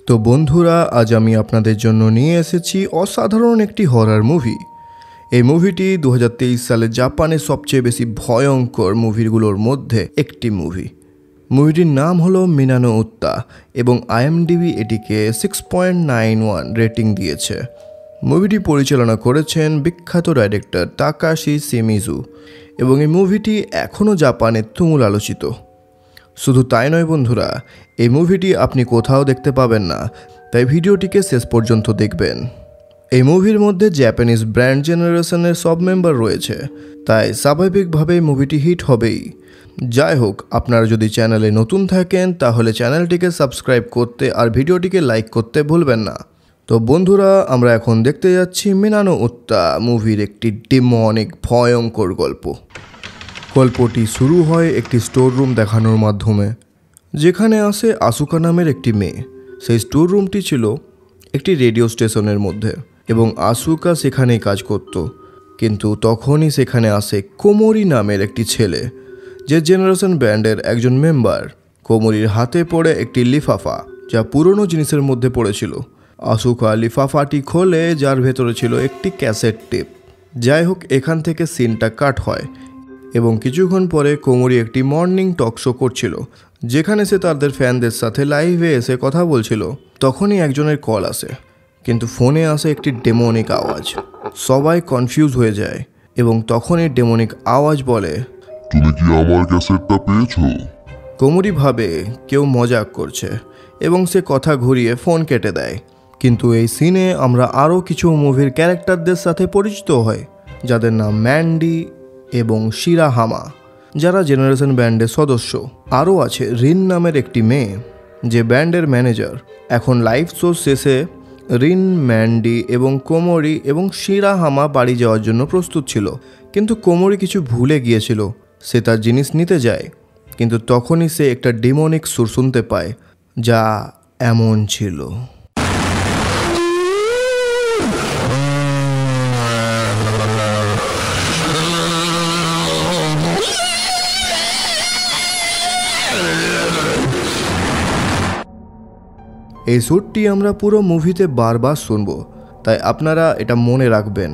তো বন্ধুরা, আজ আমি আপনাদের জন্য নিয়ে এসেছি অসাধারণ একটি হরর মুভি। এই মুভিটি 2023 সালে জাপানের সবচেয়ে বেশি ভয়ঙ্কর মুভিগুলোর মধ্যে একটি মুভি। মুভিটির নাম হলো মিনানো উত্তা এবং IMDb এটিকে 6.91 রেটিং দিয়েছে। মুভিটি পরিচালনা করেছেন বিখ্যাত ডাইরেক্টর তাকাশি শিমিজু এবং এই মুভিটি এখনও জাপানে তুমুল আলোচিত। শুধু তাই নয় বন্ধুরা, এই মুভিটি আপনি কোথাও দেখতে পাবেন না, তাই ভিডিওটিকে শেষ পর্যন্ত দেখবেন। এই মুভির মধ্যে জাপানিজ ব্র্যান্ড জেনারেশনের সব মেম্বার রয়েছে, তাই স্বাভাবিকভাবেই মুভিটি হিট হবেই। যাই হোক, আপনারা যদি চ্যানেলে নতুন থাকেন তাহলে চ্যানেলটিকে সাবস্ক্রাইব করতে আর ভিডিওটিকে লাইক করতে ভুলবেন না। তো বন্ধুরা, আমরা এখন দেখতে যাচ্ছি মিনানো উত্তা মুভির একটি ডিমনিক ভয়ঙ্কর গল্প। গল্পটি শুরু হয় একটি স্টোর রুম দেখানোর মাধ্যমে, যেখানে আসে আসুকা নামের একটি মেয়ে। সেই স্টোর রুমটি ছিল একটি রেডিও স্টেশনের মধ্যে এবং আসুকা সেখানেই কাজ করত। কিন্তু তখনই সেখানে আসে কোমরি নামের একটি ছেলে, যে জেনারেশন ব্যান্ডের একজন মেম্বার। কোমরির হাতে পড়ে একটি লিফাফা, যা পুরনো জিনিসের মধ্যে পড়েছিল। আসুকা লিফাফাটি খোলে, যার ভেতরে ছিল একটি ক্যাসেট টেপ। যাই হোক, এখান থেকে সিনটা কাট হয় এবং কিছুক্ষণ পরে কোমরি একটি মর্নিং টক শো করছিল, যেখানে সে তাদের ফ্যানদের সাথে লাইভে এসে কথা বলছিল। তখনই একজনের কল আসে, কিন্তু ফোনে আসে একটি ডেমনিক আওয়াজ। সবাই কনফিউজ হয়ে যায় এবং তখনই ডেমনিক আওয়াজ বলে, তুমি কি আমার ক্যাসেটটা পেয়েছো? কোমরি ভাবে কেউ মজাক করছে এবং সে কথা ঘুরিয়ে ফোন কেটে দেয়। কিন্তু এই সিনে আমরা আরও কিছু মুভির ক্যারেক্টারদের সাথে পরিচিত হই, যাদের নাম ম্যান্ডি এবং শিরাহামা, যারা জেনারেশন ব্যান্ডের সদস্য। আরও আছে রিন নামের একটি মেয়ে, যে ব্যান্ডের ম্যানেজার। এখন লাইভ শো শেষে রিন, ম্যান্ডি এবং কোমরি এবং শিরাহামা বাড়ি যাওয়ার জন্য প্রস্তুত ছিল, কিন্তু কোমরি কিছু ভুলে গিয়েছিল। সে তার জিনিস নিতে যায়, কিন্তু তখনই সে একটা ডিমনিক সুর শুনতে পায়, যা এমন ছিল। এই সুরটি আমরা পুরো মুভিতে বারবার শুনব, তাই আপনারা এটা মনে রাখবেন।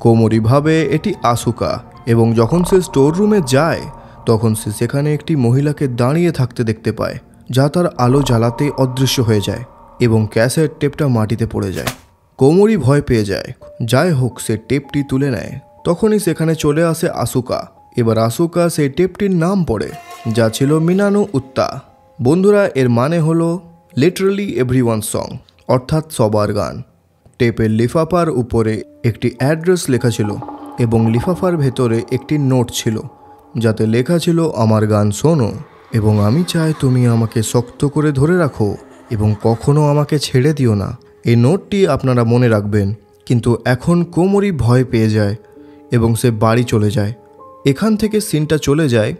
কোমরি ভাবে এটি আসুকা এবং যখন সে স্টোর রুমে যায় তখন সে সেখানে একটি মহিলাকে দাঁড়িয়ে থাকতে দেখতে পায়, যা তার আলো জ্বালাতে অদৃশ্য হয়ে যায় এবং ক্যাসেট টেপটা মাটিতে পড়ে যায়। কোমরি ভয় পেয়ে যায়। যাই হোক, সে টেপটি তুলে নেয়। তখনই সেখানে চলে আসে আসুকা। এবার আসুকা সেই টেপটির নাম পড়ে, যা ছিল মিনানো উত্তা। বন্ধুরা, এর মানে হলো লিটারালি এভরিওয়ান সং, অর্থাৎ সবার গান। টেপের লিফাফার উপরে একটি অ্যাড্রেস লেখা ছিল এবং লিফাফার ভেতরে একটি নোট ছিল, যাতে লেখা ছিল, আমার গান শোনো এবং আমি চাই তুমি আমাকে শক্ত করে ধরে রাখো এবং কখনো আমাকে ছেড়ে দিও না। এই নোটটি আপনারা মনে রাখবেন। কিন্তু এখন কোমরি ভয় পেয়ে যায় এবং সে বাড়ি চলে যায়। এখান থেকে সিনটা চলে যায়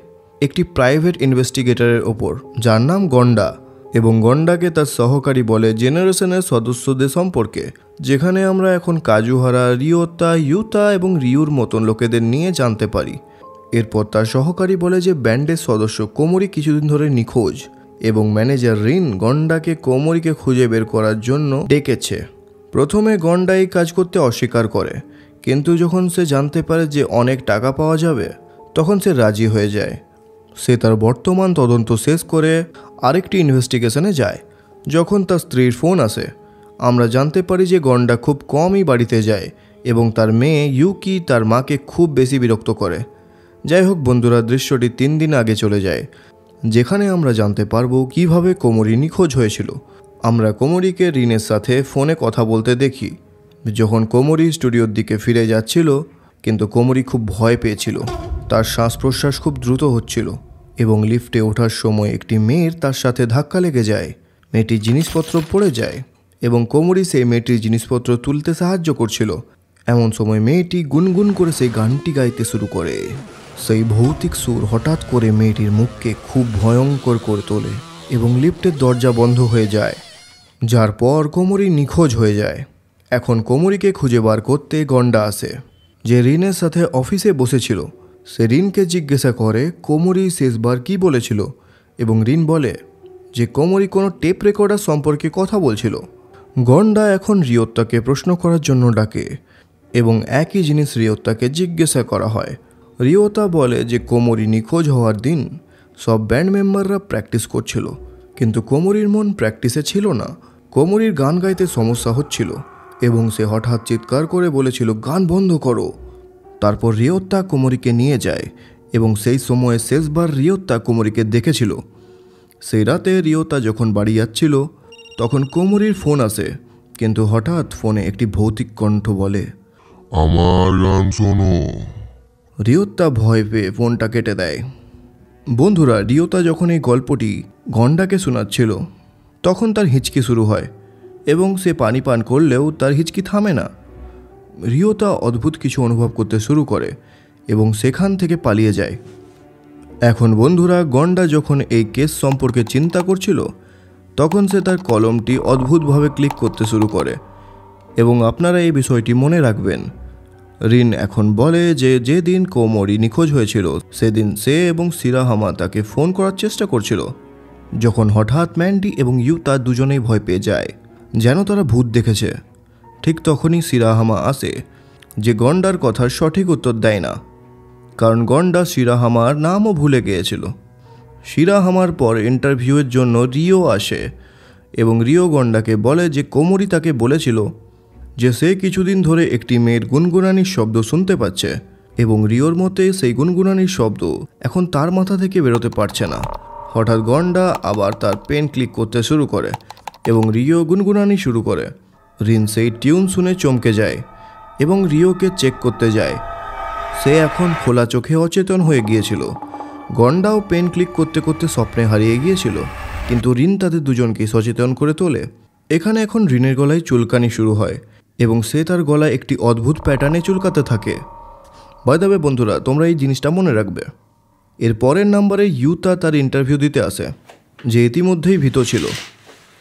একটি প্রাইভেট ইনভেস্টিগেটরের ওপর, যার নাম গন্ডা, এবং গন্ডাকে তার সহকারী বলে জেনারেশনের সদস্যদের সম্পর্কে, যেখানে আমরা এখন কাজুহারা, রিওতা, ইউতা এবং রিউর মতন লোকেদের নিয়ে জানতে পারি। এরপর তার সহকারী বলে যে ব্যান্ডের সদস্য কোমরি কিছুদিন ধরে নিখোঁজ এবং ম্যানেজার রিন গন্ডাকে কোমরিকে খুঁজে বের করার জন্য ডেকেছে। প্রথমে গন্ডা এই কাজ করতে অস্বীকার করে, কিন্তু যখন সে জানতে পারে যে অনেক টাকা পাওয়া যাবে, তখন সে রাজি হয়ে যায়। সে তার বর্তমান তদন্ত শেষ করে আরেকটি ইনভেস্টিগেশনে যায়। যখন তার স্ত্রীর ফোন আসে, আমরা জানতে পারি যে গন্ডা খুব কমই বাড়িতে যায় এবং তার মেয়ে ইউকি তার মাকে খুব বেশি বিরক্ত করে। যাই হোক বন্ধুরা, দৃশ্যটি 3 দিন আগে চলে যায়, যেখানে আমরা জানতে পারবো কিভাবে কোমরি নিখোঁজ হয়েছিল। আমরা কোমরিকে রিনের সাথে ফোনে কথা বলতে দেখি, যখন কোমরি স্টুডিওর দিকে ফিরে যাচ্ছিল, কিন্তু কোমরি খুব ভয় পেয়েছিল। তার শ্বাস প্রশ্বাস খুব দ্রুত হচ্ছিল এবং লিফটে ওঠার সময় একটি মেয়ের তার সাথে ধাক্কা লেগে যায়। মেয়েটির জিনিসপত্র পড়ে যায় এবং কোমরি সেই মেয়েটির জিনিসপত্র তুলতে সাহায্য করছিল। এমন সময় মেয়েটি গুনগুন করে সেই গানটি গাইতে শুরু করে। সেই ভৌতিক সুর হঠাৎ করে মেয়েটির মুখকে খুব ভয়ঙ্কর করে তোলে এবং লিফটের দরজা বন্ধ হয়ে যায়, যার পর কোমরি নিখোঁজ হয়ে যায়। এখন কোমরিকে খুঁজে বার করতে গন্ডা আসে, যে রিনের সাথে অফিসে বসেছিল। সে রিনকে জিজ্ঞাসা করে কোমরি শেষবার কি বলেছিল এবং রিন বলে যে কোমরি কোনো টেপ রেকর্ডার সম্পর্কে কথা বলছিল। গন্ডা এখন রিওত্তাকে প্রশ্ন করার জন্য ডাকে এবং একই জিনিস রিওত্তাকে জিজ্ঞাসা করা হয়। রিওতা বলে যে কোমরি নিখোঁজ হওয়ার দিন সব ব্যান্ড মেম্বাররা প্র্যাকটিস করছিল, কিন্তু কোমরির মন প্র্যাকটিসে ছিল না। কোমরির গান গাইতে সমস্যা হচ্ছিল এবং সে হঠাৎ চিৎকার করে বলেছিল, গান বন্ধ করো। তারপর রিওত্তা কোমরিকে নিয়ে যায় এবং সেই সময়ে শেষবার রিওত্তা কোমরিকে দেখেছিল। সেই রাতে রিওতা যখন বাড়ি যাচ্ছিল তখন কোমরির ফোন আসে, কিন্তু হঠাৎ ফোনে একটি ভৌতিক কণ্ঠ বলে, আমার গান শোনো। রিওত্তা ভয় পেয়ে ফোনটা কেটে দেয়। বন্ধুরা, রিওতা যখন এই গল্পটি গন্ডাকে শোনাচ্ছিল তখন তার হিচকি শুরু হয় এবং সে পানি পান করলেও তার হিচকি থামে না। রিওতা অদ্ভুত কিছু অনুভব করতে শুরু করে এবং সেখান থেকে পালিয়ে যায়। এখন বন্ধুরা, গন্ডা যখন এই কেস সম্পর্কে চিন্তা করছিল তখন সে তার কলমটি অদ্ভুতভাবে ক্লিক করতে শুরু করে এবং আপনারা এই বিষয়টি মনে রাখবেন। রিন এখন বলে যে যেদিন কোমরি নিখোঁজ হয়েছিল সেদিন সে এবং সিরাহামা তাকে ফোন করার চেষ্টা করছিল, যখন হঠাৎ ম্যান্ডি এবং ইউতা দুজনেই ভয় পেয়ে যায় যেন তারা ভূত দেখেছে। ঠিক তখনই সিরাহামা আসে, যে গন্ডার কথার সঠিক উত্তর দেয় না, কারণ গন্ডা সিরাহামার নামও ভুলে গিয়েছিল। সিরাহামার পর ইন্টারভিউয়ের জন্য রিও আসে এবং রিও গন্ডাকে বলে যে কোমরি তাকে বলেছিল যে সে কিছুদিন ধরে একটি মেয়ের গুনগুনানির শব্দ শুনতে পাচ্ছে এবং রিওর মতে সেই গুনগুনানির শব্দ এখন তার মাথা থেকে বেরোতে পারছে না। হঠাৎ গন্ডা আবার তার পেন ক্লিক করতে শুরু করে এবং রিও গুনগুনানি শুরু করে। রিন সেই টিউন শুনে চমকে যায় এবং রিওকে চেক করতে যায়। সে এখন খোলা চোখে অচেতন হয়ে গিয়েছিল। গন্ডাও পেন ক্লিক করতে করতে স্বপ্নে হারিয়ে গিয়েছিল, কিন্তু রিন তাদের দুজনকে সচেতন করে তোলে। এখানে এখন রিনের গলায় চুলকানি শুরু হয় এবং সে তার গলায় একটি অদ্ভুত প্যাটার্নে চুলকাতে থাকে। বাই দ্য ওয়ে বন্ধুরা, তোমরা এই জিনিসটা মনে রাখবে। এর পরের নাম্বারে ইউতা তার ইন্টারভিউ দিতে আসে, যে ইতিমধ্যেই ভীত ছিল।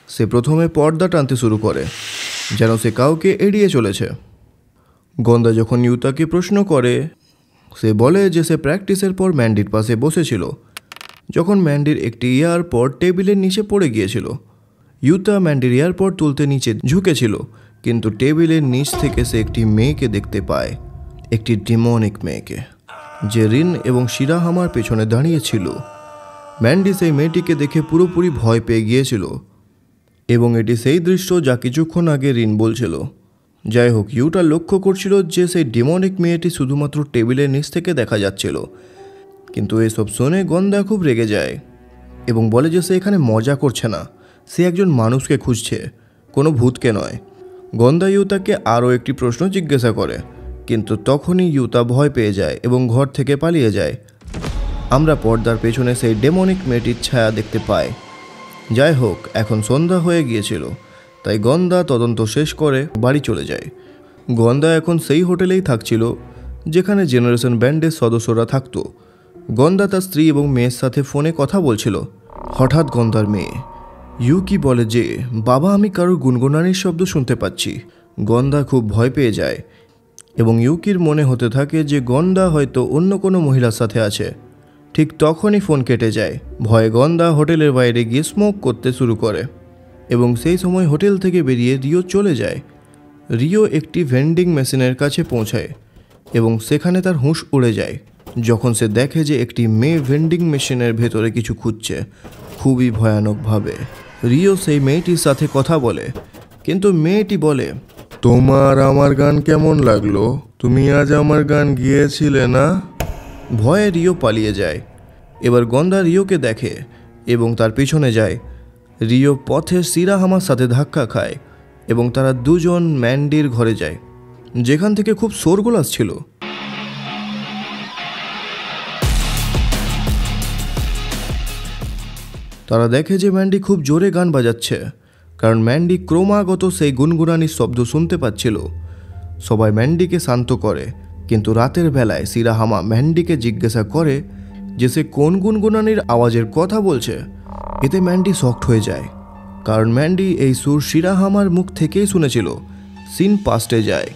সে প্রথমে পর্দা টানতে শুরু করে যেন সে কাউকে এড়িয়ে চলেছে। গন্ডা যখন ইউতাকে প্রশ্ন করে সে বলে যে সে প্র্যাকটিসের পর ম্যান্ডির পাশে বসেছিল যখন ম্যান্ডির একটি ইয়ারপড টেবিলের নিচে পড়ে গিয়েছিল। ইউতা ম্যান্ডির ইয়ারপড তুলতে নিচে ঝুঁকেছিল, কিন্তু টেবিলের নিচ থেকে সে একটি মেয়েকে দেখতে পায়, একটি ডিমনিক মেয়েকে, যে রিন এবং সিরাহামার পেছনে দাঁড়িয়েছিল। ম্যান্ডি সেই মেয়েটিকে দেখে পুরোপুরি ভয় পেয়ে গিয়েছিল এবং এটি সেই দৃশ্য যা কিছুক্ষণ আগে রিন বলছিল। যাই হোক, ইউটা লক্ষ্য করছিল যে সেই ডিমনিক মেয়েটি শুধুমাত্র টেবিলের নিচ থেকে দেখা যাচ্ছিল, কিন্তু এসব শুনে গন্ডা খুব রেগে যায় এবং বলে যে সে এখানে মজা করছে না, সে একজন মানুষকে খুঁজছে, কোনো ভূতকে নয়। গন্ডা ইউতাকে আরও একটি প্রশ্ন জিজ্ঞাসা করে, কিন্তু তখনই ইউতা ভয় পেয়ে যায় এবং ঘর থেকে পালিয়ে যায়। আমরা পর্দার পেছনে সেই ডেমনিক মেয়েটির ছায়া দেখতে পাই। যাই হোক, এখন সন্ধ্যা হয়ে গিয়েছিল, তাই গন্ডা তদন্ত শেষ করে বাড়ি চলে যায়। গন্ডা এখন সেই হোটেলেই থাকছিল যেখানে জেনারেশন ব্যান্ডের সদস্যরা থাকতো। গন্ডা তার স্ত্রী এবং মেয়ের সাথে ফোনে কথা বলছিল। হঠাৎ গন্ডার মেয়ে ইউকি বলে যে, বাবা, আমি কারোর গুনগুনানির শব্দ শুনতে পাচ্ছি। গন্ডা খুব ভয় পেয়ে যায় এবং ইউকির মনে হতে থাকে যে গন্ডা হয়তো অন্য কোনো মহিলার সাথে আছে। ঠিক তখনই ফোন কেটে যায়। ভয়ে গন্ডা হোটেলের বাইরে গিয়ে স্মোক করতে শুরু করে এবং সেই সময় হোটেল থেকে বেরিয়ে রিও চলে যায়। রিও একটি ভেন্ডিং মেশিনের কাছে পৌঁছায় এবং সেখানে তার হুঁশ উড়ে যায় যখন সে দেখে যে একটি মেয়ে ভেন্ডিং মেশিনের ভেতরে কিছু খুঁজছে, খুবই ভয়ানকভাবে। রিও সেই মেয়েটির সাথে কথা বলে, কিন্তু মেয়েটি বলে, তোমার আমার গান কেমন লাগলো? তুমি আজ আমার গান গিয়েছিলে না? ভয়ে রিও পালিয়ে যায়। এবার গন্ডা রিওকে দেখে এবং তার পিছনে যায়। রিও পথে সিরাহামার সাথে ধাক্কা খায় এবং তারা দুজন ম্যান্ডির ঘরে যায়, যেখান থেকে খুব শোরগোল আসছিল। তারা দেখে যে ম্যান্ডি খুব জোরে গান বাজাচ্ছে, কারণ ম্যান্ডি ক্রমাগত সেই গুনগুনানির শব্দ শুনতে পাচ্ছিল। সবাই ম্যান্ডিকে শান্ত করে, কিন্তু রাতের বেলায় সিরাহামা ম্যান্ডিকে জিজ্ঞাসা করে যে সে কোন গুনগুনানির আওয়াজের কথা বলছে। এতে ম্যান্ডি শকড হয়ে যায়, কারণ ম্যান্ডি এই সুর সিরাহামার মুখ থেকেই শুনেছিল। সিন পাস্টে যায়,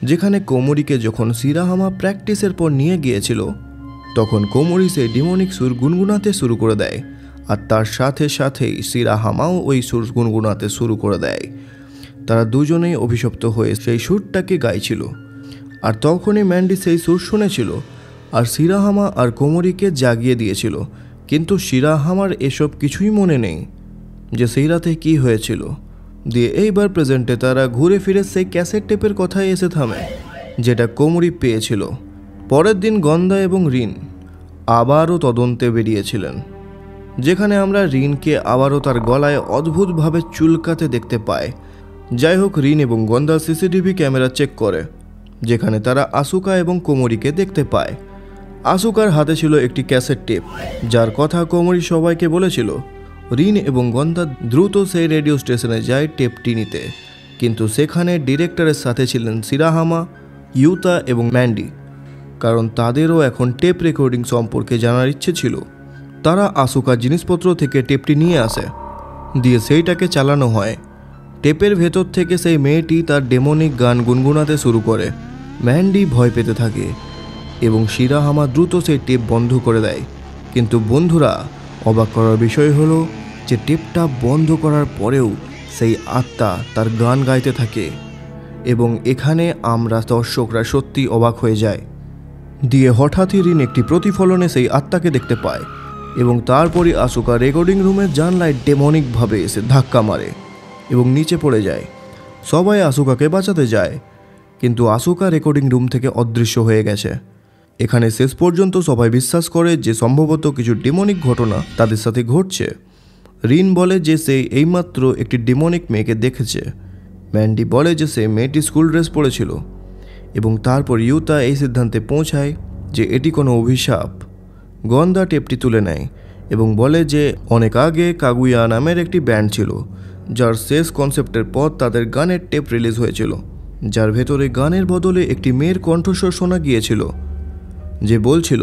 যেখানে কোমরিকে যখন সিরাহামা প্র্যাকটিসের পর নিয়ে গিয়েছিল, তখন কোমরি সেই ডিমনিক সুর গুনগুনাতে শুরু করে দেয় আর তার সাথে সাথেই সিরাহামাও ওই সুর গুনগুনাতে শুরু করে দেয়। তারা দুজনেই অভিশপ্ত হয়ে সেই সুরটাকে গাইছিল। আর তখনই ম্যান্ডি সেই সুর শুনেছিল আর সিরাহামা আর কোমরিকে জাগিয়ে দিয়েছিল। কিন্তু সিরাহামার এসব কিছুই মনে নেই যে সেই রাতে কী হয়েছিল। দিয়ে এইবার প্রেজেন্টে তারা ঘুরে ফিরে সেই ক্যাসেট টেপের কথায় এসে থামে যেটা কোমরি পেয়েছিল। পরের দিন গন্ধা এবং রিন আবারও তদন্তে বেরিয়েছিলেন, যেখানে আমরা রিনকে আবারও তার গলায় অদ্ভুতভাবে চুলকাতে দেখতে পাই। যাই হোক, রিন এবং গন্ধা সিসিটিভি ক্যামেরা চেক করে, যেখানে তারা আসুকা এবং কোমরিকে দেখতে পায়। আসুকার হাতে ছিল একটি ক্যাসেট টেপ, যার কথা কোমরি সবাইকে বলেছিল। রিন এবং গন্ধা দ্রুত সেই রেডিও স্টেশনে যায় টেপটি নিতে, কিন্তু সেখানে ডিরেক্টরের সাথে ছিলেন সিরাহামা, ইউতা এবং ম্যান্ডি, কারণ তাদেরও এখন টেপ রেকর্ডিং সম্পর্কে জানার ইচ্ছে ছিল। তারা আসুকার জিনিসপত্র থেকে টেপটি নিয়ে আসে, দিয়ে সেইটাকে চালানো হয়। টেপের ভেতর থেকে সেই মেয়েটি তার ডেমনিক গান গুনগুনাতে শুরু করে। ম্যান্ডি ভয় পেতে থাকে এবং সিরাহামা দ্রুত সেই টেপ বন্ধ করে দেয়। কিন্তু বন্ধুরা, অবাক করার বিষয় হলো যে টেপটা বন্ধ করার পরেও সেই আত্মা তার গান গাইতে থাকে এবং এখানে আমরা দর্শকরা সত্যি অবাক হয়ে যায়। দিয়ে হঠাৎই রিন একটি প্রতিফলনে সেই আত্মাকে দেখতে পায় এবং তারপরই আসুকা রেকর্ডিং রুমের জানলায় ডেমনিকভাবে এসে ধাক্কা মারে এবং নিচে পড়ে যায়। সবাই আসুকাকে বাঁচাতে যায়, কিন্তু আসুকা রেকর্ডিং রুম থেকে অদৃশ্য হয়ে গেছে। এখানে শেষ পর্যন্ত সবাই বিশ্বাস করে যে সম্ভবত কিছু ডেমনিক ঘটনা তাদের সাথে ঘটছে। রিন বলে যে সে এইমাত্র একটি ডেমনিক মেয়েকে দেখেছে। ম্যান্ডি বলে যে সে মেয়েটি স্কুল ড্রেস পরেছিল এবং তারপর ইউতা এই সিদ্ধান্তে পৌঁছায় যে এটি কোনো অভিশাপ। গন্ধা টেপটি তুলে নেয় এবং বলে যে অনেক আগে কাগুয়া নামের একটি ব্যান্ড ছিল, যার শেষ কনসেপ্টের পর তাদের গানের টেপ রিলিজ হয়েছিল, যার ভেতরে গানের বদলে একটি মেয়ের কণ্ঠস্বর শোনা গিয়েছিল যে বলছিল।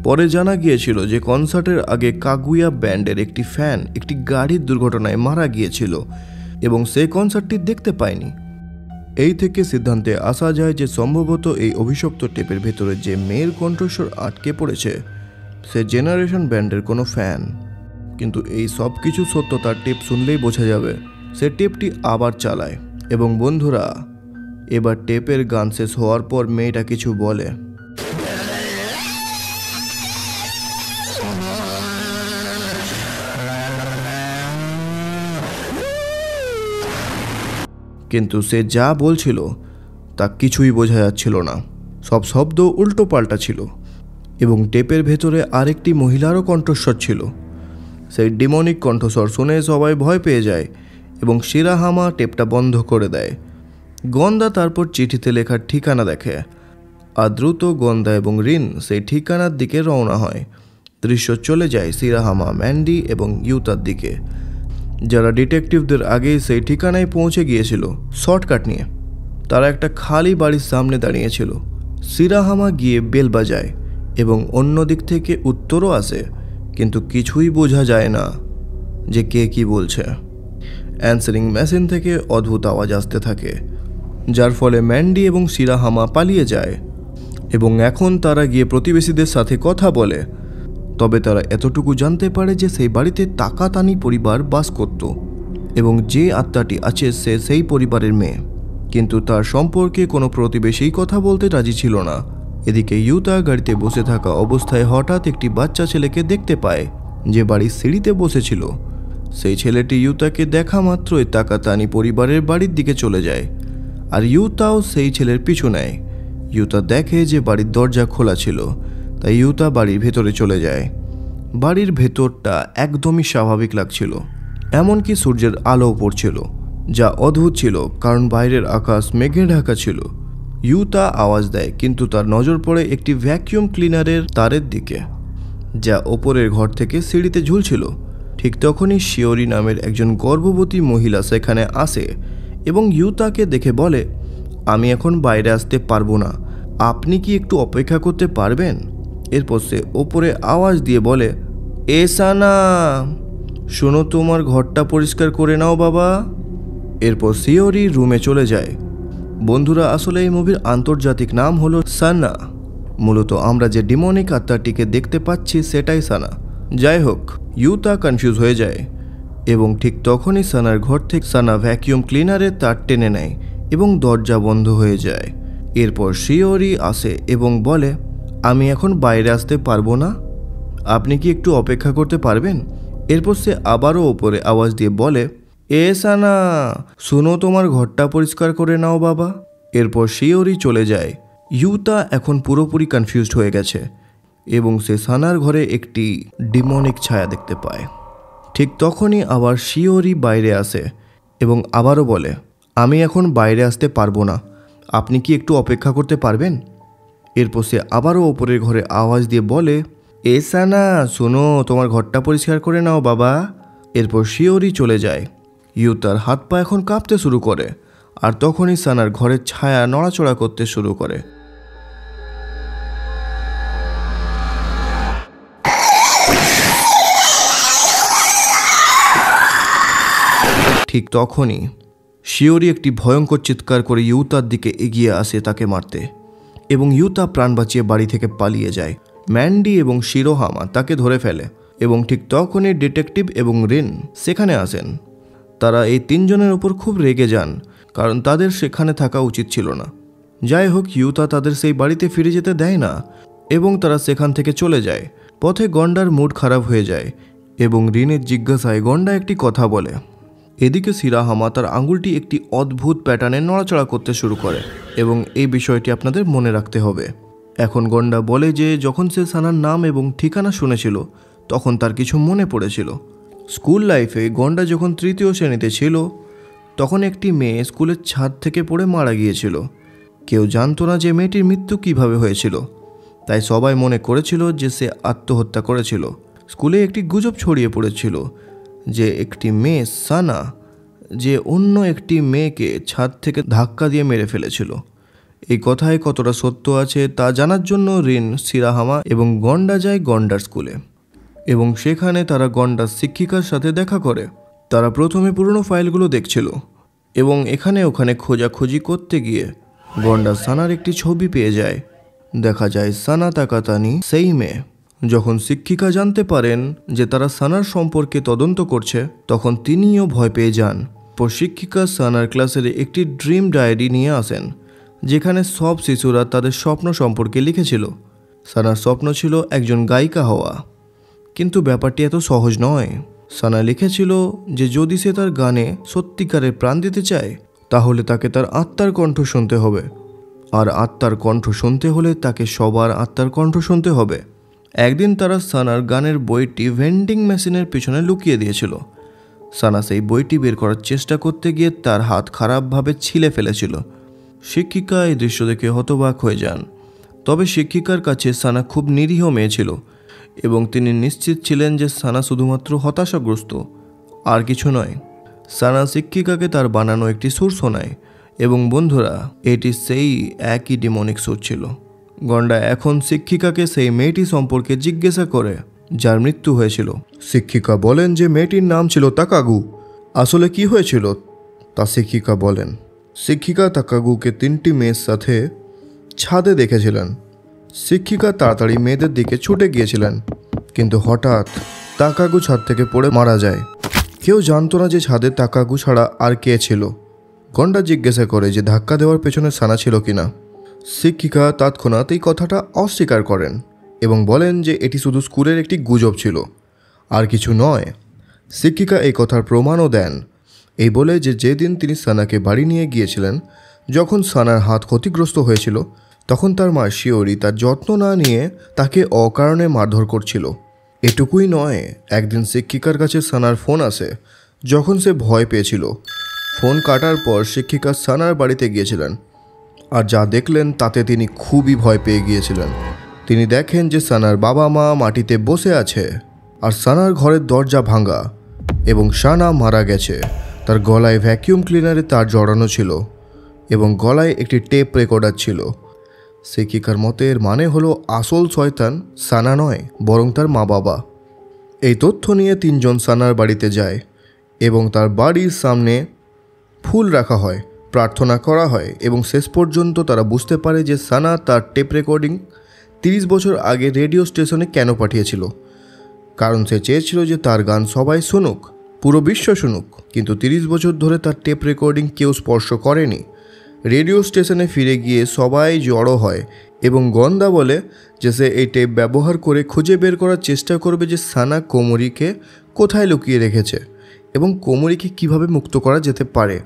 পরে জানা গিয়েছিল যে কনসার্টের আগে কাগুয়া ব্যান্ডের একটি ফ্যান একটি গাড়ির দুর্ঘটনায় মারা গিয়েছিল এবং সে কনসার্টটি দেখতে পায়নি। এই থেকে সিদ্ধান্তে আসা যায় যে সম্ভবত এই অভিশপ্ত টেপের ভেতরে যে মেয়ের কণ্ঠস্বর আটকে পড়েছে সে জেনারেশন ব্যান্ডের কোনো ফ্যান। কিন্তু এই সব কিছু সত্যতার টেপ শুনলেই বোঝা যাবে। সে টেপটি আবার চালায় এবং বন্ধুরা, এবার টেপের গান শেষ হওয়ার পর মেয়েটা কিছু বলে। কিন্তু সে যা বলছিল তা কিছুই বোঝা যাচ্ছিল না। সব শব্দ উল্টো পাল্টা ছিল এবং টেপের ভেতরে আরেকটি মহিলারও কণ্ঠস্বর ছিল। সেই ডেমনিক কণ্ঠস্বর শুনে সবাই ভয় পেয়ে যায় এবং সিরাহামা টেপটা বন্ধ করে দেয়। গন্ধা তারপর চিঠিতে লেখার ঠিকানা দেখে আর দ্রুত গন্ধা এবং রিন সেই ঠিকানার দিকে রওনা হয়। দৃশ্য চলে যায় সিরাহামা, ম্যান্ডি এবং ইউতার দিকে, যারা ডিটেকটিভদের আগেই সেই ঠিকানায় পৌঁছে গিয়েছিল শর্টকাট নিয়ে। তারা একটা খালি বাড়ির সামনে দাঁড়িয়েছিল। সিরাহামা গিয়ে বেল বাজায় এবং অন্য দিক থেকে উত্তরও আসে, কিন্তু কিছুই বোঝা যায় না যে কে কি বলছে। অ্যান্সারিং মেশিন থেকে অদ্ভুত আওয়াজ আসতে থাকে, যার ফলে ম্যান্ডি এবং সিরাহামা পালিয়ে যায় এবং এখন তারা গিয়ে প্রতিবেশীদের সাথে কথা বলে। তবে তারা এতটুকু জানতে পারে যে সেই বাড়িতে তাকাতানি পরিবার বাস করত এবং যে আত্মাটি আছে সে সেই পরিবারের মেয়ে, কিন্তু তার সম্পর্কে কোনো প্রতিবেশী কথা বলতে রাজি ছিল না। এদিকে ইউতা গাড়িতে বসে থাকা অবস্থায় হঠাৎ একটি বাচ্চা ছেলেকে দেখতে পায় যে বাড়ির সিঁড়িতে বসেছিল। সেই ছেলেটি ইউতাকে দেখা মাত্রই তাকাতানি পরিবারের বাড়ির দিকে চলে যায় আর ইউতাও সেই ছেলের পিছু নেয়। ইউতা দেখে যে বাড়ির দরজা খোলা ছিল, তাই ইউতা বাড়ির ভেতরে চলে যায়। বাড়ির ভেতরটা একদমই স্বাভাবিক লাগছিল, এমনকি সূর্যের আলো পড়ছিল, যা অদ্ভুত ছিল কারণ বাইরের আকাশ মেঘে ঢাকা ছিল। ইউতা আওয়াজ দেয়, কিন্তু তার নজর পড়ে একটি ভ্যাকিউম ক্লিনারের তারের দিকে, যা ওপরের ঘর থেকে সিঁড়িতে ঝুলছিল। ঠিক তখনই শিওরি নামের একজন গর্ভবতী মহিলা সেখানে আসে এবং ইউতাকে দেখে বলে, আমি এখন বাইরে আসতে পারবো না, আপনি কি একটু অপেক্ষা করতে পারবেন? এরপর সে ওপরে আওয়াজ দিয়ে বলে, এসানা, শোনো, তোমার ঘরটা পরিষ্কার করে নাও বাবা। এরপর শিওরি রুমে চলে যায়। বন্ধুরা, আসলে এই মুভির আন্তর্জাতিক নাম হলো সানা মূলত আমরা যে ডিমনিক আত্মাটিকে দেখতে পাচ্ছি সেটাই সানা। যাই হোক, ইউতা কনফিউজ হয়ে যায় এবং ঠিক তখনই সানার ঘর থেকে সানা ভ্যাকিউম ক্লিনারের তার টেনে নেয় এবং দরজা বন্ধ হয়ে যায়। এরপর শিওরি আসে এবং বলে, আমি এখন বাইরে আসতে পারবো না, আপনি কি একটু অপেক্ষা করতে পারবেন? এরপর সে আবারও ওপরে আওয়াজ দিয়ে বলে, এ সানা, শুনো, তোমার ঘরটা পরিষ্কার করে নাও বাবা। এরপর শিওরি চলে যায়। ইউতা এখন পুরোপুরি কনফিউজড হয়ে গেছে এবং সে সানার ঘরে একটি ডিমনিক ছায়া দেখতে পায়। ঠিক তখনই আবার শিওরি বাইরে আসে এবং আবারও বলে, আমি এখন বাইরে আসতে পারবো না, আপনি কি একটু অপেক্ষা করতে পারবেন? এরপর সে আবারও ওপরের ঘরে আওয়াজ দিয়ে বলে, এ সানা, শোনো, তোমার ঘরটা পরিষ্কার করে নাও বাবা। এরপর শিওরি চলে যায়। ইউতার হাত পা এখন কাঁপতে শুরু করে আর তখনই সানার ঘরের ছায়া নড়াচড়া করতে শুরু করে। ঠিক তখনই শিওরি একটি ভয়ঙ্কর চিৎকার করে ইউতার দিকে এগিয়ে আসে তাকে মারতে এবং ইউতা প্রাণ বাঁচিয়ে বাড়ি থেকে পালিয়ে যায়। ম্যান্ডি এবং শিরোহামা তাকে ধরে ফেলে এবং ঠিক তখনই ডিটেকটিভ এবং রিন সেখানে আসেন। তারা এই তিনজনের ওপর খুব রেগে যান কারণ তাদের সেখানে থাকা উচিত ছিল না। যাই হোক, ইউতা তাদের সেই বাড়িতে ফিরে যেতে দেয় না এবং তারা সেখান থেকে চলে যায়। পথে গন্ডার মুড খারাপ হয়ে যায় এবং রিনের জিজ্ঞাসায় গন্ডা একটি কথা বলে। এদিকে শিরাহামা তার আঙুলটি একটি অদ্ভুত প্যাটার্নে নড়াচড়া করতে শুরু করে এবং এই বিষয়টি আপনাদের মনে রাখতে হবে। এখন গন্ডা বলে যে যখন সে সানার নাম এবং ঠিকানা শুনেছিল তখন তার কিছু মনে পড়েছিল। স্কুল লাইফে গন্ডা যখন 3য় শ্রেণীতে ছিল তখন একটি মেয়ে স্কুলের ছাদ থেকে পড়ে মারা গিয়েছিল। কেউ জানতো না যে মেয়েটির মৃত্যু কিভাবে হয়েছিল, তাই সবাই মনে করেছিল যে সে আত্মহত্যা করেছিল। স্কুলে একটি গুজব ছড়িয়ে পড়েছিল যে একটি মেয়ে সানা যে অন্য একটি মেয়েকে ছাদ থেকে ধাক্কা দিয়ে মেরে ফেলেছিল। এই কথায় কতটা সত্য আছে তা জানার জন্য রিন, শিরাহামা এবং গন্ডা যায় গন্ডার স্কুলে এবং সেখানে তারা গন্ডার শিক্ষিকার সাথে দেখা করে। তারা প্রথমে পুরনো ফাইলগুলো দেখছিল এবং এখানে ওখানে খোঁজাখুঁজি করতে গিয়ে গন্ডা সানার একটি ছবি পেয়ে যায়। দেখা যায় সানা তাকাতানি সেই মেয়ে। যখন শিক্ষিকা জানতে পারেন যে তারা সানার সম্পর্কে তদন্ত করছে তখন তিনিও ভয় পেয়ে যান। পর শিক্ষিকা সানার ক্লাসের একটি ড্রিম ডায়েরি নিয়ে আসেন যেখানে সব শিশুরা তাদের স্বপ্ন সম্পর্কে লিখেছিল। সানার স্বপ্ন ছিল একজন গায়িকা হওয়া, কিন্তু ব্যাপারটি এত সহজ নয়। সানা লিখেছিল যে যদি সে তার গানে সত্যিকারের প্রাণ দিতে চায় তাহলে তাকে তার আত্মার কণ্ঠ শুনতে হবে, আর আত্মার কণ্ঠ শুনতে হলে তাকে সবার আত্মার কণ্ঠ শুনতে হবে। একদিন তারা সানার গানের বইটি ভেন্ডিং মেশিনের পিছনে লুকিয়ে দিয়েছিল। সানা সেই বইটি বের করার চেষ্টা করতে গিয়ে তার হাত খারাপভাবে ছিলে ফেলেছিল। শিক্ষিকা এই দৃশ্য দেখে হতবাক হয়ে যান। তবে শিক্ষিকার কাছে সানা খুব নিরীহ মেয়ে ছিল এবং তিনি নিশ্চিত ছিলেন যে সানা শুধুমাত্র হতাশাগ্রস্ত, আর কিছু নয়। সানা শিক্ষিকাকে তার বানানো একটি সুর শোনায় এবং বন্ধুরা, এটি সেই একই ডিমনিক সুর ছিল। গন্ডা এখন শিক্ষিকাকে সেই মেয়েটি সম্পর্কে জিজ্ঞাসা করে যার মৃত্যু হয়েছিল। শিক্ষিকা বলেন যে মেয়েটির নাম ছিল তাকাগু। আসলে কি হয়েছিল তা শিক্ষিকা বলেন। শিক্ষিকা তাকাগুকে 3টি মেয়ের সাথে ছাদে দেখেছিলেন। শিক্ষিকা তাড়াতাড়ি মেয়েদের দিকে ছুটে গিয়েছিলেন, কিন্তু হঠাৎ তাকাগু ছাদ থেকে পড়ে মারা যায়। কেউ জানতো না যে ছাদে তাকাগু ছাড়া আর কে ছিল। গন্ডা জিজ্ঞাসা করে যে ধাক্কা দেওয়ার পেছনে সানা ছিল কিনা। শিক্ষিকা তৎক্ষণাৎ এই কথাটা অস্বীকার করেন এবং বলেন যে এটি শুধু স্কুলের একটি গুজব ছিল, আর কিছু নয়। শিক্ষিকা এই কথার প্রমাণও দেন, এই বলে যে যেদিন তিনি সানাকে বাড়ি নিয়ে গিয়েছিলেন যখন সানার হাত ক্ষতিগ্রস্ত হয়েছিল তখন তার মা শিওরি তার যত্ন না নিয়ে তাকে অকারণে মারধর করছিল। এটুকুই নয়, একদিন শিক্ষিকার কাছে সানার ফোন আসে যখন সে ভয় পেয়েছিল। ফোন কাটার পর শিক্ষিকা সানার বাড়িতে গিয়েছিলেন আর যা দেখলেন তাতে তিনি খুবই ভয় পেয়ে গিয়েছিলেন। তিনি দেখেন যে সানার বাবা মা মাটিতে বসে আছে আর সানার ঘরের দরজা ভাঙা এবং সানা মারা গেছে। তার গলায় ভ্যাকিউম ক্লিনারে তার জড়ানো ছিল এবং গলায় একটি টেপ রেকর্ডার ছিল। শিক্ষিকার মতে এর মানে হলো আসল শয়তান সানা নয় বরং তার মা বাবা। এই তথ্য নিয়ে 3 জন সানার বাড়িতে যায় এবং তার বাড়ির সামনে ফুল রাখা হয়, প্রার্থনা করা হয় এবং শেষ পর্যন্ত তারা বুঝতে পারে যে সানা তার টেপ রেকর্ডিং 30 বছর আগে রেডিও স্টেশনে কেন পাঠিয়েছিল। কারণ সে চেয়েছিল যে তার গান সবাই শুনুক, পুরো বিশ্ব শুনুক। কিন্তু 30 বছর ধরে তার টেপ রেকর্ডিং কেউ স্পর্শ করেনি। রেডিও স্টেশনে ফিরে গিয়ে সবাই জড়ো হয় এবং গন্দা বলে যে সে এই টেপ ব্যবহার করে খুঁজে বের করার চেষ্টা করবে যে সানা কোমরিকে কোথায় লুকিয়ে রেখেছে এবং কোমরিকে কিভাবে মুক্ত করা যেতে পারে।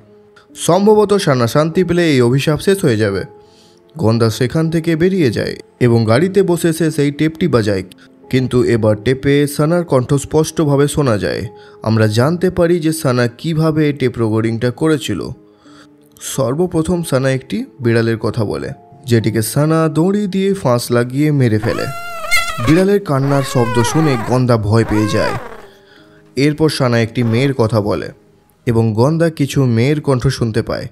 সম্ভবত সানা শান্তি পেলে এই অভিশাপ শেষ হয়ে যাবে। গন্দা সেখান থেকে বেরিয়ে যায় এবং গাড়িতে বসে সে সেই টেপটি বাজায়। কিন্তু এবার টেপে সানার কণ্ঠ স্পষ্টভাবে শোনা যায়। আমরা জানতে পারি যে সানা কিভাবে এই টেপ রেকর্ডিংটা করেছিল। সর্বপ্রথম সানা একটি বিড়ালের কথা বলে, যেটিকে সানা দড়ি দিয়ে ফাঁস লাগিয়ে মেরে ফেলে। বিড়ালের কান্নার শব্দ শুনে গন্দা ভয় পেয়ে যায়। এরপর সানা একটি মেয়ের কথা বলে এবং গন্দা কিছু মেয়ের কণ্ঠ শুনতে পায়।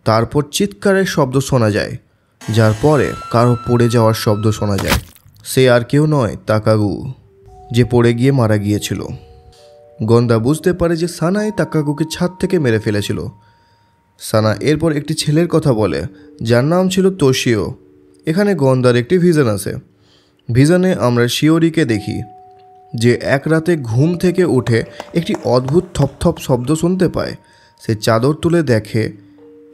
তারপর চিৎকারের শব্দ শোনা যায়, যার পরে কারো পড়ে যাওয়ার শব্দ শোনা যায়। সে আর কেউ নয়, তাকাগু, যে পড়ে গিয়ে মারা গিয়েছিল। গন্দা বুঝতে পারে যে সানাই তাকাগুকে ছাদ থেকে মেরে ফেলেছিল। সানা এরপর একটি ছেলের কথা বলে, যার নাম ছিল তোশিও। এখানে গন্দার একটি ভিশন আছে। ভিশনে আমরা শিওরিকে দেখি, যে এক রাতে ঘুম থেকে উঠে একটি অদ্ভুত থপথপ শব্দ শুনতে পায়। সে চাদর তুলে দেখে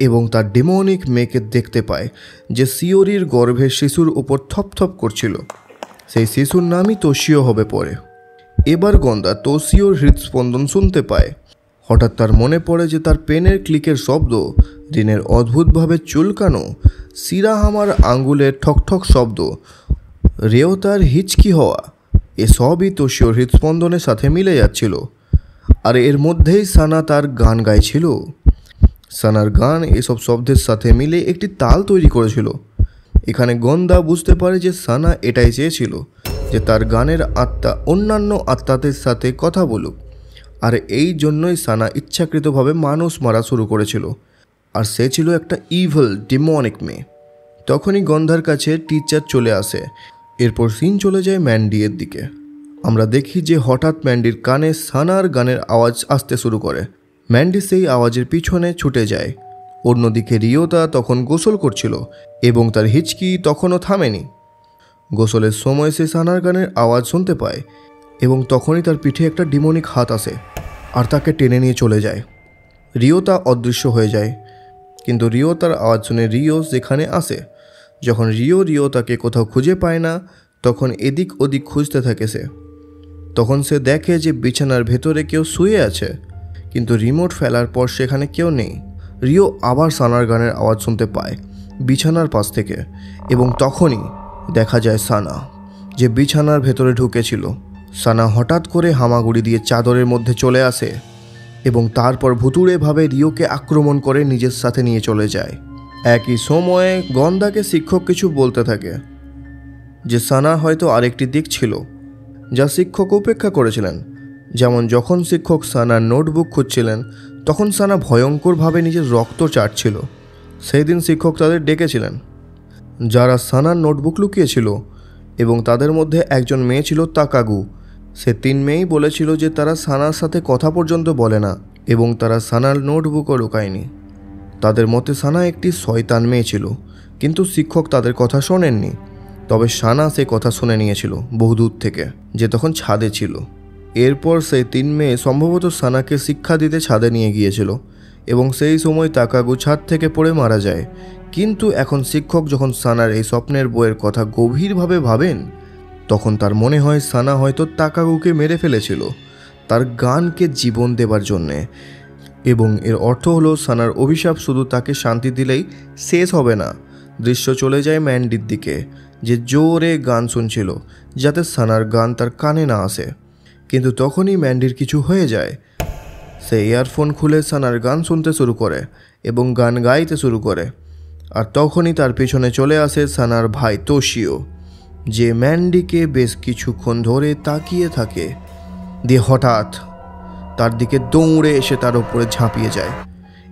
এবং তার ডেমনিক মেয়েকে দেখতে পায়, যে শিওরির গর্ভের শিশুর উপর থপথপ করছিল। সেই শিশুর নামই তোশিও হবে পরে। এবার গন্দা তোশিওর হৃদস্পন্দন শুনতে পায়। হঠাৎ তার মনে পড়ে যে তার পেনের ক্লিকের শব্দ, রিনের অদ্ভুতভাবে চুলকানো, সিরাহামার আঙ্গুলের ঠকঠক শব্দ, রেওতার হিচকি হওয়া, এসবই তোশিওর হৃদস্পন্দনের সাথে মিলে যাচ্ছিল। আর এর মধ্যেই সানা তার গান গাইছিল। সানার গান এসব শব্দের সাথে মিলে একটি তাল তৈরি করেছিল। এখানে গন্দা বুঝতে পারে যে সানা এটাই চেয়েছিল, যে তার গানের আত্মা অন্যান্য আত্মাদের সাথে কথা বলুক। আর এই জন্যই সানা ইচ্ছাকৃতভাবে মানুষ মারা শুরু করেছিল। আর সে ছিল একটা ইভিল ডেমনিক মেয়ে। তখনই গন্ধার কাছে টিচার চলে আসে। এরপর সিন চলে যায় ম্যান্ডির দিকে। আমরা দেখি যে হঠাৎ ম্যান্ডির কানে সানার গানের আওয়াজ আসতে শুরু করে। ম্যান্ডি সেই আওয়াজের পিছনে ছুটে যায়। অন্যদিকে রিওতা তখন গোসল করছিল এবং তার হিচকি তখনও থামেনি। গোসলের সময় সে সানার গানের আওয়াজ শুনতে পায় এবং তখনই তার পিঠে একটা ডিমনিক হাত আসে আর তাকে টেনে নিয়ে চলে যায়। রিওতা অদৃশ্য হয়ে যায়, কিন্তু রিওতার আওয়াজ শুনে রিও যেখানে আসে। যখন রিও তাকে কোথাও খুঁজে পায় না, তখন এদিক ওদিক খুঁজতে থাকে সে। তখন সে দেখে যে বিছানার ভেতরে কেউ শুয়ে আছে, কিন্তু রিমোট ফেলার পর সেখানে কেউ নেই। রিও আবার সানার গানের আওয়াজ শুনতে পায় বিছানার পাশ থেকে এবং তখনই দেখা যায় সানা, যে বিছানার ভেতরে ঢুকেছিল। সানা হঠাৎ করে হামাগুড়ি দিয়ে চাদরের মধ্যে চলে আসে এবং তারপর ভুতুড়েভাবে রিওকে আক্রমণ করে নিজের সাথে নিয়ে চলে যায়। একই সময়ে গন্দাকে শিক্ষক কিছু বলতে থাকে, যে সানা হয়তো আরেকটি দিক ছিল যা শিক্ষক উপেক্ষা করেছিলেন। যেমন যখন শিক্ষক সানার নোটবুক খুঁজছিলেন, তখন সানা ভয়ঙ্করভাবে নিজের রক্ত চাটছিল। সেই দিন শিক্ষক তাদের ডেকেছিলেন, যারা সানার নোটবুক লুকিয়েছিল, এবং তাদের মধ্যে একজন মেয়ে ছিল তাকাগু। সে 3 মেয়েই বলেছিল যে তারা সানার সাথে কথা পর্যন্ত বলে না এবং তারা সানার নোটবুকও লুকায়নি। তাদের মতে সানা একটি শয়তান মেয়ে ছিল, কিন্তু শিক্ষক তাদের কথা শোনেননি। তবে সানা সে কথা শুনে নিয়েছিল বহুদূর থেকে, যে তখন ছাদে ছিল। এরপর সেই 3 মেয়ে সম্ভবত সানাকে শিক্ষা দিতে ছাদে নিয়ে গিয়েছিল এবং সেই সময় তাকাগু ছাদ থেকে পড়ে মারা যায়। কিন্তু এখন শিক্ষক যখন সানার এই স্বপ্নের বইয়ের কথা গভীরভাবে ভাবেন, তখন তার মনে হয় সানা হয়তো তাকাগুকে মেরে ফেলেছিল তার গানকে জীবন দেবার জন্যে। এবং এর অর্থ হলো সানার অভিশাপ শুধু তাকে শান্তি দিলেই শেষ হবে না। দৃশ্য চলে যায় ম্যান্ডির দিকে, যে জোরে গান শুনছিল যাতে সানার গান তার কানে না আসে। কিন্তু তখনই ম্যান্ডির কিছু হয়ে যায়। সে ইয়ারফোন খুলে সানার গান শুনতে শুরু করে এবং গান গাইতে শুরু করে। আর তখনই তার পিছনে চলে আসে সানার ভাই তোশিও, যে ম্যান্ডিকে বেশ কিছুক্ষণ ধরে তাকিয়ে থাকে, দিয়ে হঠাৎ তার দিকে দৌড়ে এসে তার উপরে ঝাঁপিয়ে যায়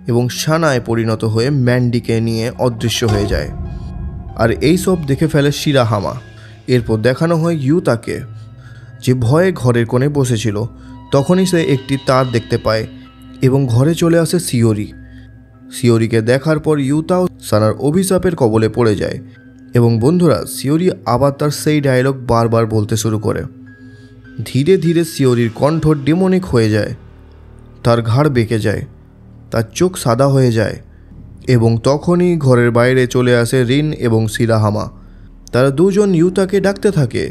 এবং সানায় পরিণত হয়ে ম্যান্ডিকে নিয়ে অদৃশ্য হয়ে যায়। আর এই সব দেখে ফেলে শিরাহামা। এরপর দেখানো হয় ইউতাকে, যে ভয়ে ঘরের কোণে বসেছিল। তখনই সে একটি তার দেখতে পায় এবং ঘরে চলে আসে শিওরিকে দেখার পর ইউতাও সানার অভিশাপের কবলে পড়ে যায় এবং বন্ধুরা শিওরি আবার তার সেই ডায়লগ বারবার বলতে শুরু করে। ধীরে ধীরে শিওরির কণ্ঠ ডেমনিক হয়ে যায়, তার ঘাড় বেঁকে যায়, তার চোখ সাদা হয়ে যায় এবং তখনই ঘরের বাইরে চলে আসে রিন এবং শিরাহামা। তারা দুজন ইউতাকে ডাকতে থাকে,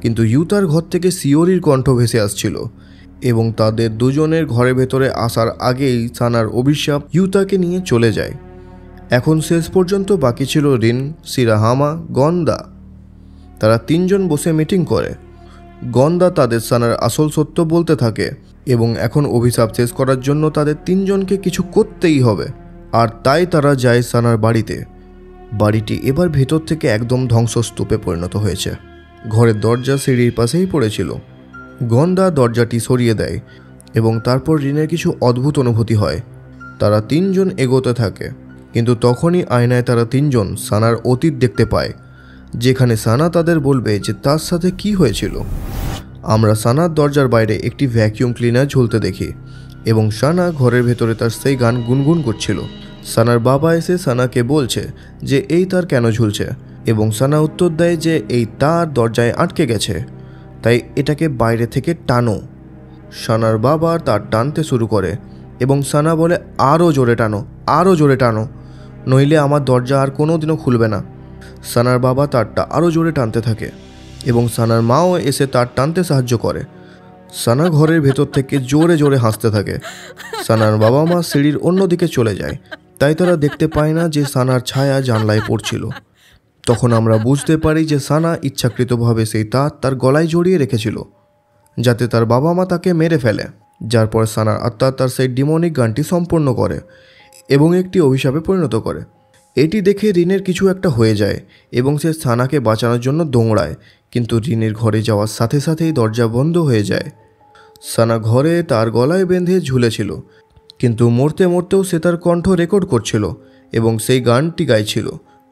কিন্তু ইউতার ঘর থেকে শিওরির কণ্ঠ ভেসে আসছিল এবং তাদের দুজনের ঘরের ভেতরে আসার আগেই সানার অভিশাপ ইউতাকে নিয়ে চলে যায়। এখন শেষ পর্যন্ত বাকি ছিল রিন, শিরাহামা, গন্দা। তারা তিনজন বসে মিটিং করে। গন্দা তাদের সানার আসল সত্য বলতে থাকে এবং এখন অভিশাপ শেষ করার জন্য তাদের তিনজনকে কিছু করতেই হবে। আর তাই তারা যায় সানার বাড়িতে। বাড়িটি এবার ভেতর থেকে একদম ধ্বংসস্তূপে পরিণত হয়েছে। ঘরের দরজা সিঁড়ির পাশেই পড়েছিল। গন্দা দরজাটি সরিয়ে দেয় এবং তারপর রিনের কিছু অদ্ভুত অনুভূতি হয়। তারা তিনজন এগোতে থাকে, কিন্তু তখনই আয়নায় তারা তিনজন সানার অতীত দেখতে পায়, যেখানে সানা তাদের বলবে যে তার সাথে কি হয়েছিল। আমরা সানার দরজার বাইরে একটি ভ্যাকিউম ক্লিনার ঝুলতে দেখি এবং সানা ঘরের ভেতরে তার সেই গান গুনগুন করছিল। সানার বাবা এসে সানাকে বলছে যে এই তার কেন ঝুলছে এবং সানা উত্তর দেয় যে এই তার দরজায় আটকে গেছে, তাই এটাকে বাইরে থেকে টানো। সানার বাবা তার টানতে শুরু করে এবং সানা বলে আরও জোরে টানো, আরও জোরে টানো, নইলে আমার দরজা আর কোনো দিনও খুলবে না। সানার বাবা তারটা আরও জোরে টানতে থাকে এবং সানার মাও এসে তার টানতে সাহায্য করে। সানা ঘরের ভেতর থেকে জোরে জোরে হাসতে থাকে। সানার বাবা মা সিঁড়ির অন্যদিকে চলে যায়, তাই তারা দেখতে পায় না যে সানার ছায়া জানলায় পড়ছিল। তখন আমরা বুঝতে পারি যে সানা ইচ্ছাকৃতভাবে সেই তার গলায় জড়িয়ে রেখেছিল, যাতে তার বাবা মা তাকে মেরে ফেলে। যার পর সানার আত্মা তার সেই ডিমনিক গানটি সম্পূর্ণ করে এবং একটি অভিশাপে পরিণত করে। এটি দেখে রিনের কিছু একটা হয়ে যায় এবং সে সানাকে বাঁচানোর জন্য দৌড়ায়, কিন্তু রিনের ঘরে যাওয়ার সাথে সাথেই দরজা বন্ধ হয়ে যায়। সানা ঘরে তার গলায় বেঁধে ঝুলেছিল, কিন্তু মরতে মরতেও সে তার কণ্ঠ রেকর্ড করছিল এবং সেই গানটি গাইছিল।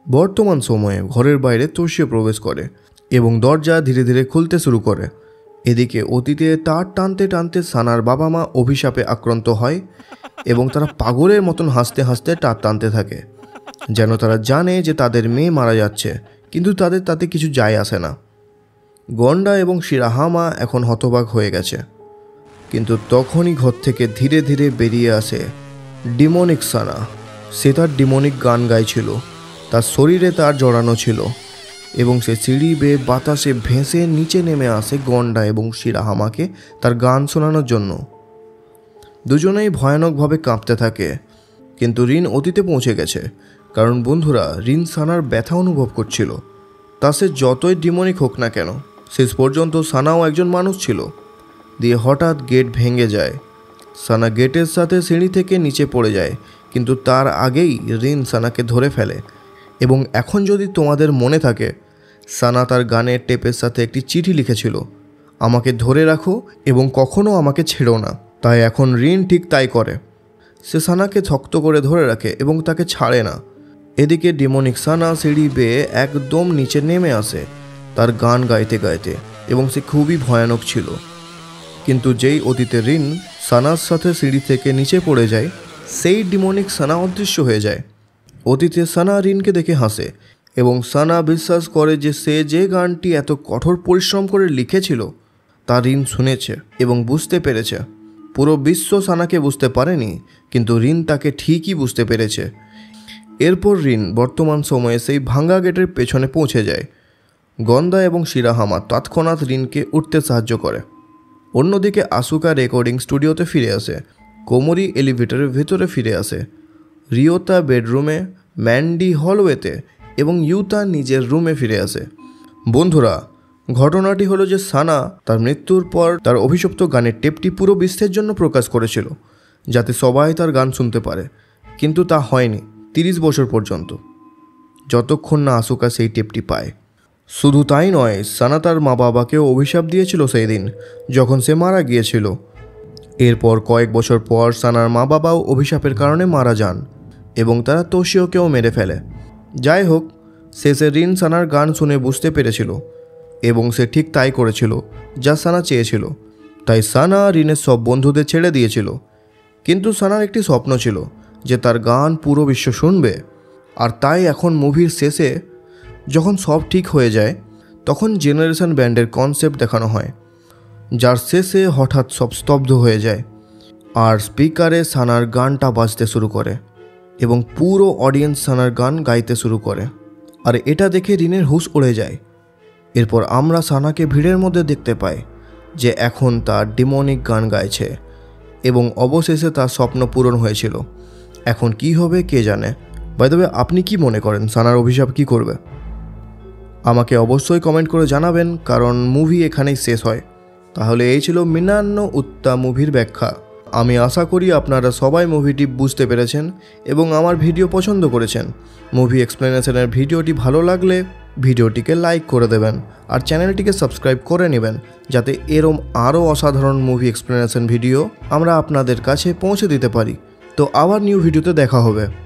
বর্তমান সময়ে ঘরের বাইরে তোষিয়ে প্রবেশ করে এবং দরজা ধীরে ধীরে খুলতে শুরু করে। এদিকে অতীতে তার টানতে টানতে সানার বাবা মা অভিশাপে আক্রান্ত হয় এবং তারা পাগলের মতন হাসতে হাসতে তার টানতে থাকে, যেন তারা জানে যে তাদের মেয়ে মারা যাচ্ছে, কিন্তু তাদের তাতে কিছু যায় আসে না। গন্ডা এবং শিরাহামা এখন হতবাক হয়ে গেছে, কিন্তু তখনই ঘর থেকে ধীরে ধীরে বেরিয়ে আসে ডিমনিক সানা। সে তার ডিমনিক গান গাইছিল, তার শরীরে তার জড়ানো ছিল এবং সে সিঁড়ি বেয়ে বাতাসে ভেসে নিচে নেমে আসে গন্ডা এবং শিরাহামাকে তার গান শোনানোর জন্য। দুজনেই ভয়ানকভাবে কাঁপতে থাকে, কিন্তু রিন অতীতে পৌঁছে গেছে, কারণ বন্ধুরা রিন সানার ব্যথা অনুভব করছিল। তা সে যতই ডিমনিক হোক না কেন, শেষ পর্যন্ত সানাও একজন মানুষ ছিল। দিয়ে হঠাৎ গেট ভেঙে যায়। সানা গেটের সাথে সিঁড়ি থেকে নিচে পড়ে যায়, কিন্তু তার আগেই রিন সানাকে ধরে ফেলে। এবং এখন যদি তোমাদের মনে থাকে, সানা তার গানের টেপের সাথে একটি চিঠি লিখেছিল, আমাকে ধরে রাখো এবং কখনো আমাকে ছেড়ো না। তাই এখন রিন ঠিক তাই করে। সে সানাকে শক্ত করে ধরে রাখে এবং তাকে ছাড়ে না। এদিকে ডিমনিক সানা সিঁড়ি বেয়ে একদম নিচে নেমে আসে তার গান গাইতে গাইতে, এবং সে খুবই ভয়ানক ছিল। কিন্তু যেই অতীতে রিন সানার সাথে সিঁড়ি থেকে নিচে পড়ে যায়, সেই ডিমনিক সানা অদৃশ্য হয়ে যায়। অতীতে সানা রিনকে দেখে হাসে এবং সানা বিশ্বাস করে যে সে যে গানটি এত কঠোর পরিশ্রম করে লিখেছিল তা রিন শুনেছে এবং বুঝতে পেরেছে। পুরো বিশ্ব সানাকে বুঝতে পারেনি, কিন্তু রিন তাকে ঠিকই বুঝতে পেরেছে। এরপর রিন বর্তমান সময়ে সেই ভাঙ্গা গেটের পেছনে পৌঁছে যায়। গন্দা এবং শিরাহামা তৎক্ষণাৎ রিনকে উঠতে সাহায্য করে। অন্যদিকে আসুকা রেকর্ডিং স্টুডিওতে ফিরে আসে, কোমরি এলিভেটরের ভেতরে ফিরে আসে, রিওতা বেডরুমে, ম্যান্ডি হলওয়েতে এবং ইউতা নিজের রুমে ফিরে আসে। বন্ধুরা, ঘটনাটি হলো যে সানা তার মৃত্যুর পর তার অভিশপ্ত গানের টেপটি পুরো বিশ্বের জন্য প্রকাশ করেছিল, যাতে সবাই তার গান শুনতে পারে, কিন্তু তা হয়নি 30 বছর পর্যন্ত, যতক্ষণ না আসুকা সেই টেপটি পায়। শুধু তাই নয়, সানা তার মা বাবাকেও অভিশাপ দিয়েছিল সেই দিন যখন সে মারা গিয়েছিল। এরপর কয়েক বছর পর সানার মা বাবাও অভিশাপের কারণে মারা যান এবং তারা তোশিওকেও মেরে ফেলে। যাই হোক, শেষে রিন সানার গান শুনে বুঝতে পেরেছিল এবং সে ঠিক তাই করেছিল যা সানা চেয়েছিল। তাই সানা রিনের সব বন্ধুদের ছেড়ে দিয়েছিল, কিন্তু সানার একটি স্বপ্ন ছিল যে তার গান পুরো বিশ্ব শুনবে। আর তাই এখন মুভির শেষে যখন সব ঠিক হয়ে যায় তখন জেনারেশন ব্যান্ডের কনসেপ্ট দেখানো হয়, যার শেষে হঠাৎ সব স্তব্ধ হয়ে যায় আর স্পিকারে সানার গানটা বাজতে শুরু করে এবং পুরো অডিয়েন্স সানার গান গাইতে শুরু করে। আর এটা দেখে রিনের হুঁশ উড়ে যায়। এরপর আমরা সানাকে ভিড়ের মধ্যে দেখতে পাই যে এখন তার ডিমনিক গান গাইছে এবং অবশেষে তার স্বপ্ন পূরণ হয়েছিল। এখন কি হবে কে জানে। বাই দ্য ওয়ে, আপনি কি মনে করেন সানার অভিশাপ কি করবে? আমাকে অবশ্যই কমেন্ট করে জানাবেন, কারণ মুভি এখানেই শেষ হয়। তাহলে এই ছিল মিনান্ন উত্তা মুভির ব্যাখ্যা। আমি আশা করি আপনারা সবাই মুভিটি বুঝতে পেরেছেন এবং আমার ভিডিও পছন্দ করেছেন। মুভি এক্সপ্লেনেশনের ভিডিওটি ভালো লাগলে ভিডিওটিকে লাইক করে দেবেন আর চ্যানেলটিকে সাবস্ক্রাইব করে নেবেন, যাতে এরম আরও অসাধারণ মুভি এক্সপ্লেনেশন ভিডিও আমরা আপনাদের কাছে পৌঁছে দিতে পারি। তো আবার নিউ ভিডিওতে দেখা হবে।